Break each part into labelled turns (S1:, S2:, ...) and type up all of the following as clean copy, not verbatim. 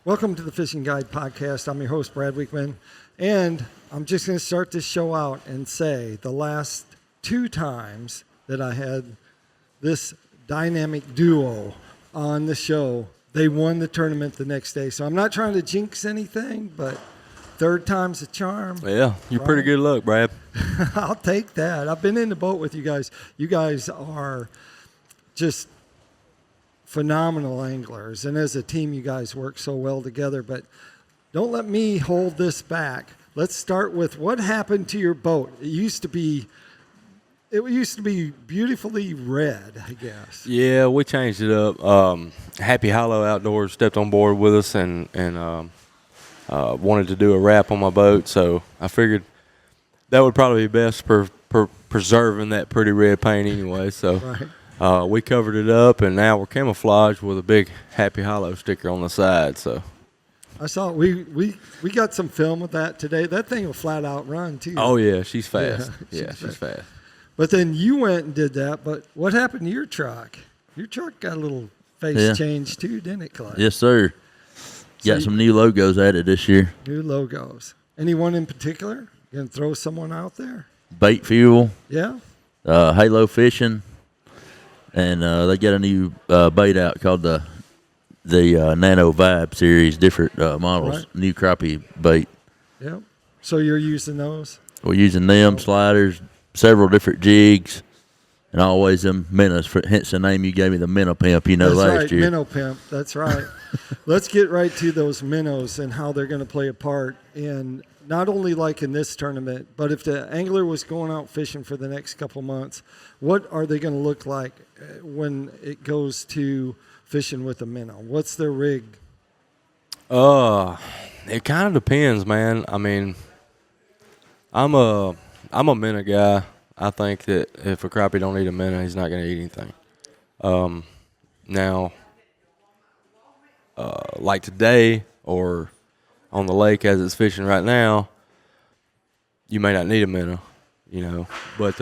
S1: Welcome to the Fishing Guide Podcast. I'm your host, Brad Wiegmann, and I'm just going to start this show out and say the last 2 times that I had this dynamic duo on the show, they won the tournament the next day. So I'm not trying to jinx anything, but third time's a charm.
S2: Yeah, you're
S1: right?
S2: pretty good luck, Brad.
S1: I'll take that. I've been in the boat with you guys. You guys are just phenomenal anglers, and as a team you guys work so well together. But don't let me hold this back. Let's start with what happened to your boat. It used to be beautifully red, I guess.
S2: Yeah, we changed it up. Happy Hollow Outdoors stepped on board with us and wanted to do a wrap on my boat, so I figured that would probably be best for preserving that pretty red paint anyway. So
S1: Right.
S2: We covered it up, and now we're camouflaged with a big Happy Hollow sticker on the side. So
S1: I saw we got some film of that today. That thing will flat out run too.
S2: oh yeah, she's fast.
S1: Yeah,
S2: Yeah, she's fast.
S1: But then you went and did that. But what happened to your truck? Your truck got a little face change too, didn't it, Clay?
S3: Yes, sir. Got some new logos added this year.
S1: New logos. Anyone in particular? You gonna throw someone out there?
S3: Bait Fuel,
S1: Yeah.
S3: Halo Fishing, and they got a new bait out called the Nano Vibe series, different models,
S1: Right.
S3: new crappie bait.
S1: Yeah. So you're using those?
S3: We're using them, sliders, several different jigs, and always them minnows, hence the name you gave me, the Minnow Pimp,
S1: That's
S3: last
S1: right,
S3: year.
S1: Minnow Pimp. That's right. Let's get right to those minnows and how they're going to play a part in not only like in this tournament, but if the angler was going out fishing for the next couple months, what are they going to look like when it goes to fishing with a minnow? What's their rig?
S2: It kind of depends, man. I mean, I'm a minnow guy. I think that if a crappie don't eat a minnow, he's not going to eat anything. Now, like today or on the lake as it's fishing right now, you may not need a minnow, but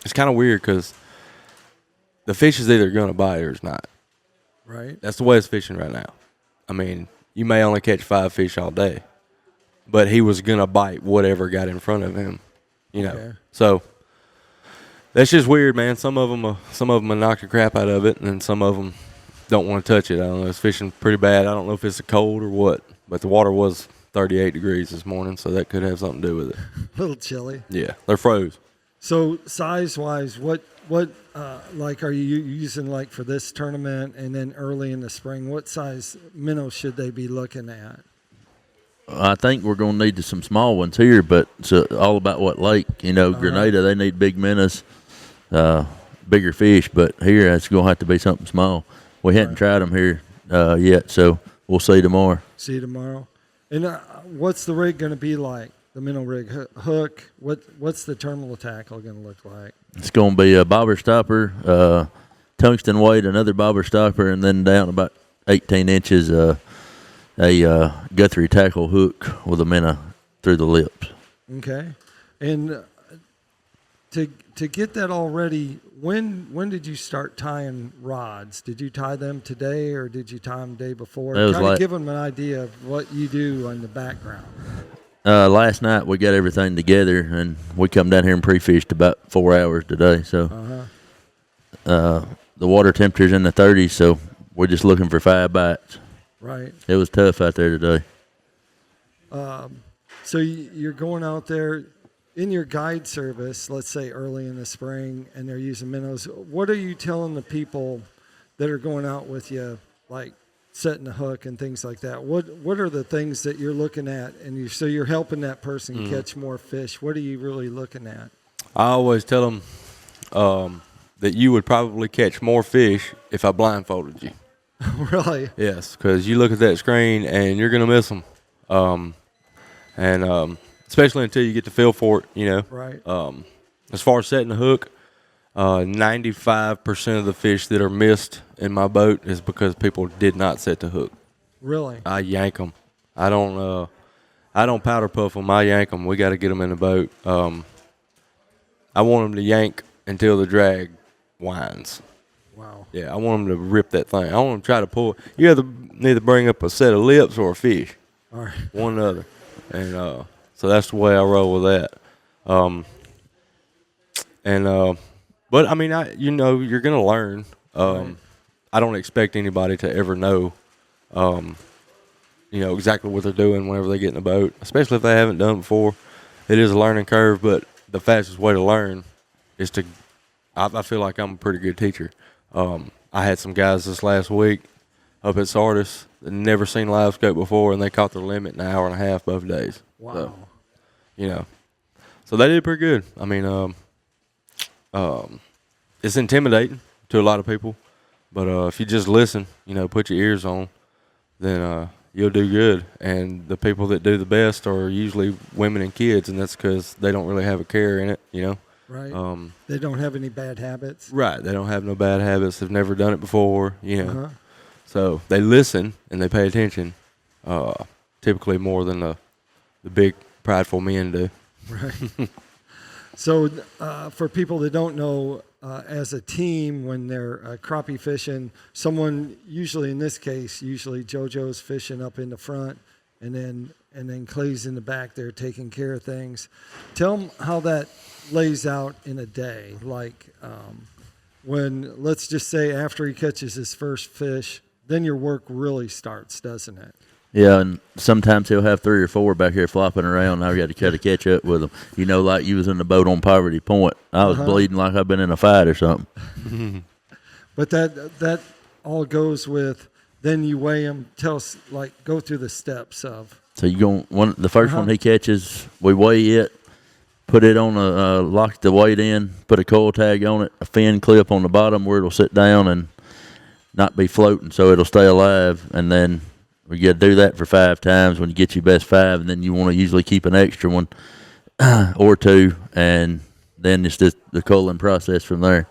S2: it's kind of weird because the fish is either going to bite or it's not.
S1: Right.
S2: That's the way it's fishing right now. I mean, you may only catch 5 fish all day, but he was going to bite whatever got in front of him,
S1: Okay.
S2: So that's just weird, man. Some of them will knock the crap out of it, and some of them don't want to touch it. I don't know. It's fishing pretty bad. I don't know if it's a cold or what, but the water was 38 degrees this morning, so that could have something to do with it.
S1: A little chilly.
S2: Yeah, they're froze.
S1: So size-wise, what like are you using like for this tournament and then early in the spring? What size minnow should they be looking at?
S3: I think we're going to need some small ones here, but it's all about what lake. Grenada, they need big minnows, bigger fish, but here it's going to have to be something small. We hadn't tried them here yet, so we'll see tomorrow.
S1: See you tomorrow. And what's the rig going to be like? The minnow rig hook. What's the terminal tackle going to look like?
S3: It's going to be a bobber stopper, tungsten weight, another bobber stopper, and then down about 18 inches, a Guthrie tackle hook with a minnow through the lips.
S1: Okay. And to get that all ready, when did you start tying rods? Did you tie them today or did you tie them the day before?
S3: That was
S1: kind of give them an idea of what you do in the background.
S3: Last night we got everything together, and we come down here and pre-fished about 4 hours today. So the water temperature's in the 30s, so we're just looking for 5 bites.
S1: Right.
S3: It was tough out there today.
S1: So you're going out there in your guide service, let's say early in the spring, and they're using minnows. What are you telling the people that are going out with you, like setting the hook and things like that? What are the things that you're looking at, and so you're helping that person catch more fish? What are you really looking at?
S2: I always tell them that you would probably catch more fish if I blindfolded you.
S1: Really?
S2: Yes, because you look at that screen and you're going to miss them. Especially until you get the feel for it,
S1: Right.
S2: As far as setting the hook, 95% of the fish that are missed in my boat is because people did not set the hook.
S1: Really?
S2: I yank them. I don't powder puff them. I yank them. We got to get them in the boat. I want them to yank until the drag whines. Wow. Yeah, I want them to rip that thing. I want them to try to pull. You need to bring up a set of lips or a fish.
S1: All right.
S2: One or the other. And so that's the way I roll with that. But I mean, you're gonna learn.
S1: Right.
S2: I don't expect anybody to ever know, exactly what they're doing whenever they get in the boat, especially if they haven't done it before. It is a learning curve, but the fastest way to learn is to. I feel like I'm a pretty good teacher. I had some guys this last week up at Sardis that never seen live scope before, and they caught their limit in an hour and a half both days.
S1: Wow.
S2: So, so they did pretty good. I mean, it's intimidating to a lot of people, but if you just listen, put your ears on, then you'll do good. And the people that do the best are usually women and kids, and that's because they don't really have a care in it.
S1: Right. They don't have any bad habits.
S2: Right. They don't have no bad habits. They've never done it before, So they listen and they pay attention, typically more than the big prideful men do.
S1: Right. So for people that don't know, as a team, when they're crappie fishing, someone usually in this case, JoJo's fishing up in the front, and then Clay's in the back there taking care of things. Tell them how that lays out in a day. Like when, let's just say after he catches his first fish, then your work really starts, doesn't it?
S3: Yeah, and sometimes he'll have 3 or 4 back here flopping around. I got to try to catch up with them. Like you was in the boat on Poverty Point. I was bleeding like I've been in a fight or something.
S1: But that all goes with, then you weigh them. Tell us, go through the steps of.
S3: So the first one he catches, we weigh it, put it on lock the weight in, put a coil tag on it, a fin clip on the bottom where it'll sit down and not be floating, so it'll stay alive. And then we got to do that for 5 times when you get your best 5, and then you want to usually keep an extra one or 2, and then it's just the culling process from there.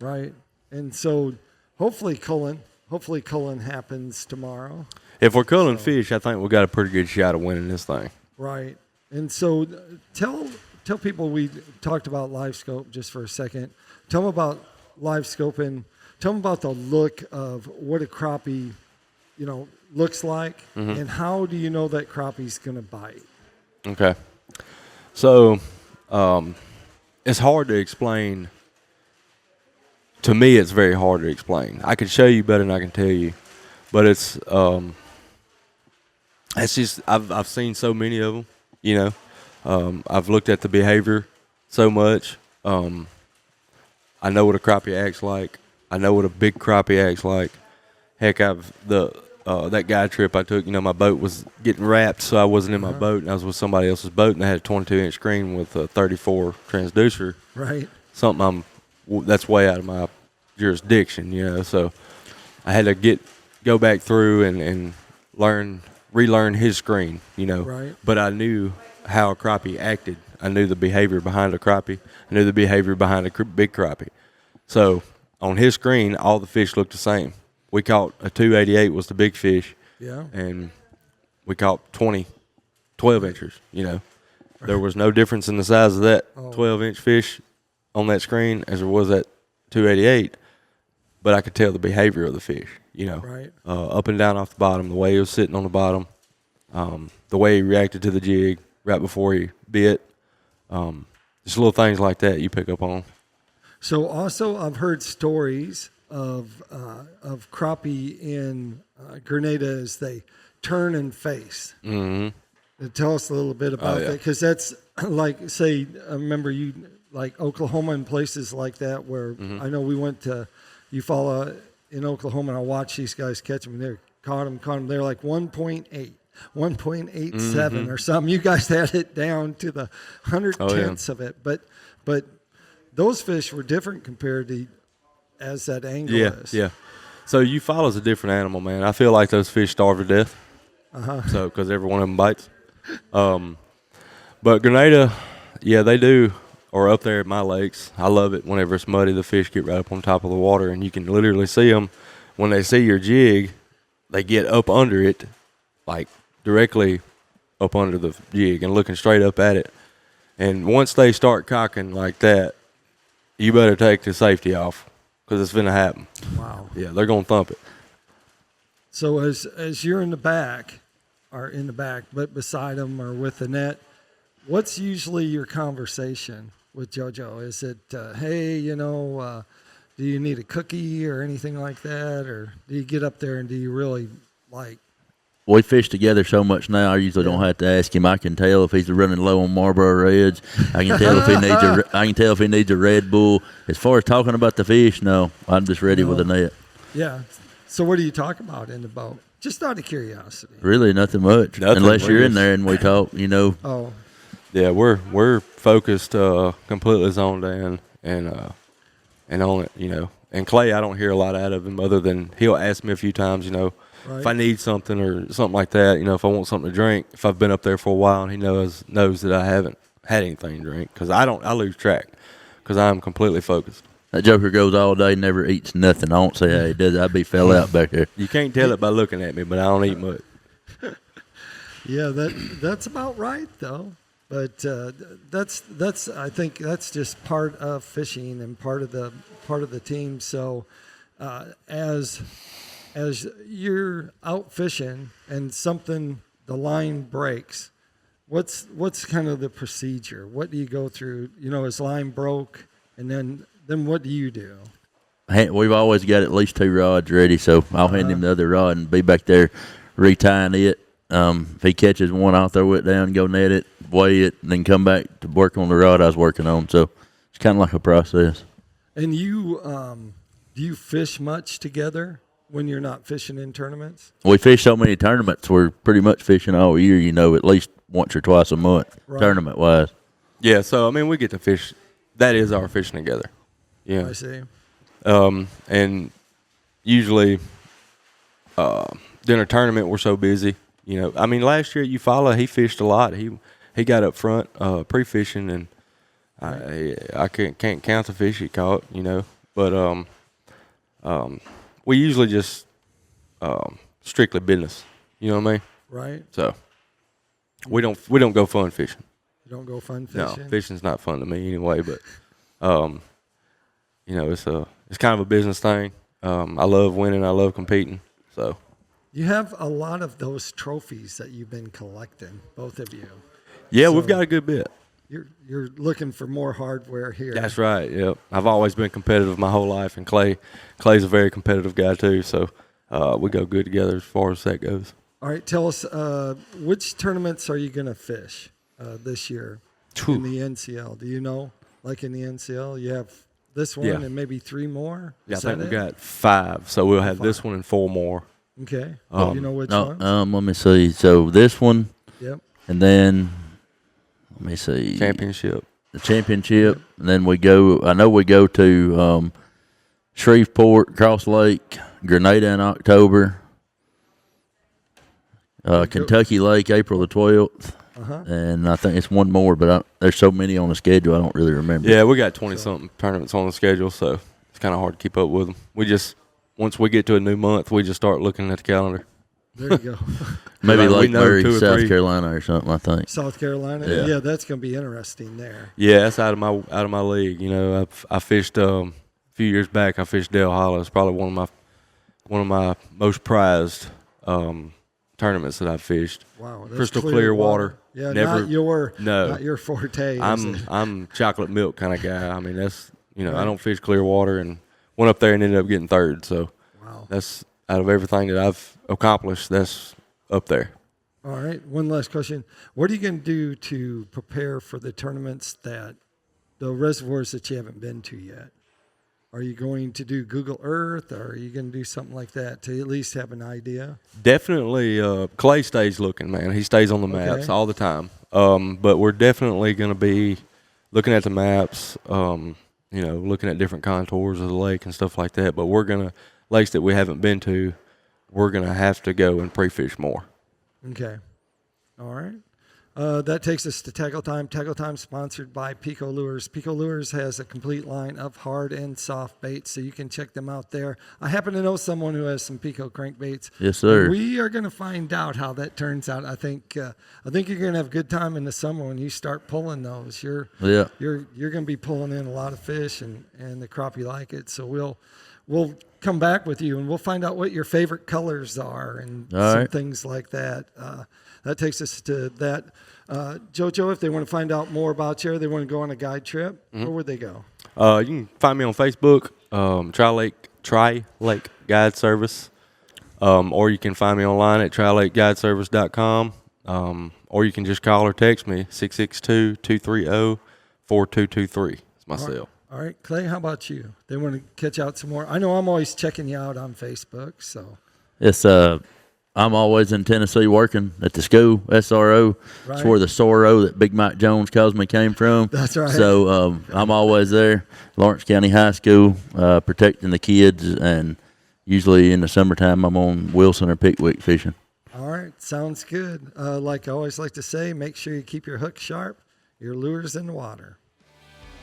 S1: Right. And so hopefully culling happens tomorrow.
S2: If we're culling fish, I think we got a pretty good shot of winning this thing.
S1: Right. And so tell people, we talked about live scope just for a second. Tell them about live scoping. Tell them about the look of what a crappie, looks like, and how do you know that crappie's going to bite?
S2: Okay. So it's hard to explain. To me, it's very hard to explain. I can show you better than I can tell you, but it's just I've seen so many of them. I've looked at the behavior so much. I know what a crappie acts like. I know what a big crappie acts like. Heck, that guy trip I took, my boat was getting wrapped, so I wasn't in my boat, and I was with somebody else's boat, and I had a 22-inch screen with a 34 transducer.
S1: Right.
S2: Something that's way out of my jurisdiction, So I had to go back through and relearn his screen,
S1: Right.
S2: But I knew how a crappie acted. I knew the behavior behind a crappie. I knew the behavior behind a big crappie. So on his screen, all the fish looked the same. We caught a 288 was the big fish.
S1: Yeah.
S2: And we caught 12 inchers, There was no difference in the size of that 12-inch fish on that screen as there was that 288, but I could tell the behavior of the fish,
S1: Right.
S2: Up and down off the bottom, the way he was sitting on the bottom, the way he reacted to the jig right before he bit, just little things like that you pick up on.
S1: So also I've heard stories of crappie in Grenada as they turn and face. Mm-hmm. Tell us a little bit about that, because that's like, say, I remember you, like Oklahoma and places like that where I know we went to Eufaula in Oklahoma, and I watched these guys catch them, and they caught them. They're like 1.8, 1.87 or something. You guys had it down to the 100/10ths of it, but those fish were different compared to as that angle is.
S2: Yeah. So Eufaula's a different animal, man. I feel like those fish starve to death. So because every one of them bites. But Grenada, yeah, they do. Or up there at my lakes, I love it whenever it's muddy. The fish get right up on top of the water, and you can literally see them. When they see your jig, they get up under it, like directly up under the jig and looking straight up at it. And once they start cocking like that, you better take the safety off, because it's gonna happen.
S1: Wow.
S2: Yeah, they're gonna thump it.
S1: So as you're in the back, but beside them or with the net, what's usually your conversation with JoJo? Is it, hey, do you need a cookie or anything like that? Or do you get up there and do you really like?
S3: We fish together so much now. I usually don't have to ask him. I can tell if he's running low on Marlboro Reds. I can tell if he needs I can tell if he needs a Red Bull. As far as talking about the fish, no, I'm just ready with a net.
S1: Yeah. So what do you talk about in the boat? Just out of curiosity.
S3: Really, nothing much. Unless you're in there and we talk,
S1: Oh.
S2: Yeah, we're focused, completely zoned in, and on it, And Clay, I don't hear a lot out of him other than he'll ask me a few times,
S1: Right.
S2: if I need something or something like that, if I want something to drink, if I've been up there for a while, and he knows that I haven't had anything to drink, because I lose track, because I'm completely focused.
S3: That joker goes all day, never eats nothing. I won't say how he does it. I'd be fell out back there.
S2: You can't tell it by looking at me, but I don't eat much.
S1: Yeah, that's about right though. But I think that's just part of fishing and part of the team. So as you're out fishing and the line breaks, what's kind of the procedure? What do you go through? His line broke, and then what do you do?
S3: We've always got at least 2 rods ready, so I'll hand him the other rod and be back there retying it. If he catches one, I'll throw it down, go net it, weigh it, and then come back to work on the rod I was working on. So it's kind of like a process.
S1: And you do you fish much together when you're not fishing in tournaments?
S3: We fish so many tournaments, we're pretty much fishing all year, at least once or twice a month,
S1: Right.
S3: tournament-wise.
S2: Yeah, so, we get to fish. That is our fishing together. Yeah.
S1: I see.
S2: And usually during a tournament, we're so busy. Last year at Eufaula, he fished a lot. He got up front pre-fishing, and I can't count the fish he caught, But we usually just strictly business. You know what I mean?
S1: Right.
S2: So we don't go fun fishing.
S1: You don't go fun
S2: No,
S1: fishing?
S2: fishing's not fun to me anyway. But it's kind of a business thing. I love winning. I love competing. So
S1: You have a lot of those trophies that you've been collecting, both of you.
S2: yeah,
S1: So-
S2: we've got a good bit.
S1: You're looking for more hardware here.
S2: That's right. Yep. I've always been competitive my whole life, and Clay's a very competitive guy too. So we go good together as far as that goes.
S1: All right, tell us which tournaments are you going to fish this year in the NCL? Do you know? Like in the NCL, you have this one
S2: Yeah.
S1: and maybe 3 more.
S2: Yeah, I
S1: Is
S2: think
S1: that
S2: we
S1: it?
S2: got 5, so we'll have
S1: 5.
S2: this one and 4 more.
S1: Okay.
S2: Um,
S1: you know which
S3: No,
S1: ones?
S3: let me see. So this one,
S1: Yep.
S3: and then let me see.
S2: Championship.
S3: The championship, and then we go to Shreveport, Cross Lake, Grenada in October, Kentucky Lake, April the 12th,
S1: Uh-huh.
S3: and I think it's one more, but there's so many on the schedule, I don't really remember.
S2: Yeah, we got 20-something tournaments on the schedule, so it's kind of hard to keep up with them. Once we get to a new month, we just start looking at the calendar.
S1: There you go.
S3: Maybe
S2: Like, we
S3: Lake
S2: know
S3: Murray,
S2: 2 or
S3: South
S2: 3.
S3: Carolina or something, I think.
S1: South Carolina.
S3: Yeah.
S1: Yeah, that's going to be interesting there.
S2: Yeah, that's out of my league. I fished a few years back. I fished Dale Hollow. It's probably one of my most prized tournaments that I've fished.
S1: Wow. That's
S2: Crystal clear water.
S1: Yeah,
S2: Never-
S1: not your forte. is it?
S2: I'm chocolate milk kind of guy. That's I don't fish clear water, and went up there and ended up getting 3rd. So
S1: Wow.
S2: that's out of everything that I've accomplished. That's up there.
S1: All right. One last question. What are you going to do to prepare for the tournaments the reservoirs that you haven't been to yet? Are you going to do Google Earth, or are you going to do something like that to at least have an idea?
S2: Definitely, Clay stays looking, man. He stays on the maps
S1: Okay.
S2: all the time. But we're definitely going to be looking at the maps, looking at different contours of the lake and stuff like that. But lakes that we haven't been to, we're going to have to go and pre-fish more.
S1: Okay. All right. That takes us to Tackle Time. Tackle Time sponsored by PICO Lures. PICO Lures has a complete line of hard and soft baits, so you can check them out there. I happen to know someone who has some PICO crankbaits.
S3: Yes, sir.
S1: And we are going to find out how that turns out. I think you're going to have a good time in the summer when you start pulling those. You're going to be pulling in a lot of fish, and the crappie like it. So we'll come back with you, and we'll find out what your favorite colors are and some things like that. That takes us to that. Jojo, if they want to find out more about you, or they want to go on a guide trip, where would they go?
S2: You can find me on Facebook, Tri Lake Guide Service, or you can find me online at trilakeguideservice.com, or you can just call or text me, 662-230-4223. It's my cell.
S1: All right, Clay, how about you? They want to catch out some more. I know I'm always checking you out on Facebook, so.
S3: Yes, I'm always in Tennessee working at the school, SRO.
S1: Right.
S3: It's where the SRO that Big Mike Jones calls me came from.
S1: That's right.
S3: So I'm always there, Lawrence County High School, protecting the kids, and usually in the summertime I'm on Wilson or Pickwick fishing.
S1: All right, sounds good. Like I always like to say, make sure you keep your hook sharp, your lures in the water.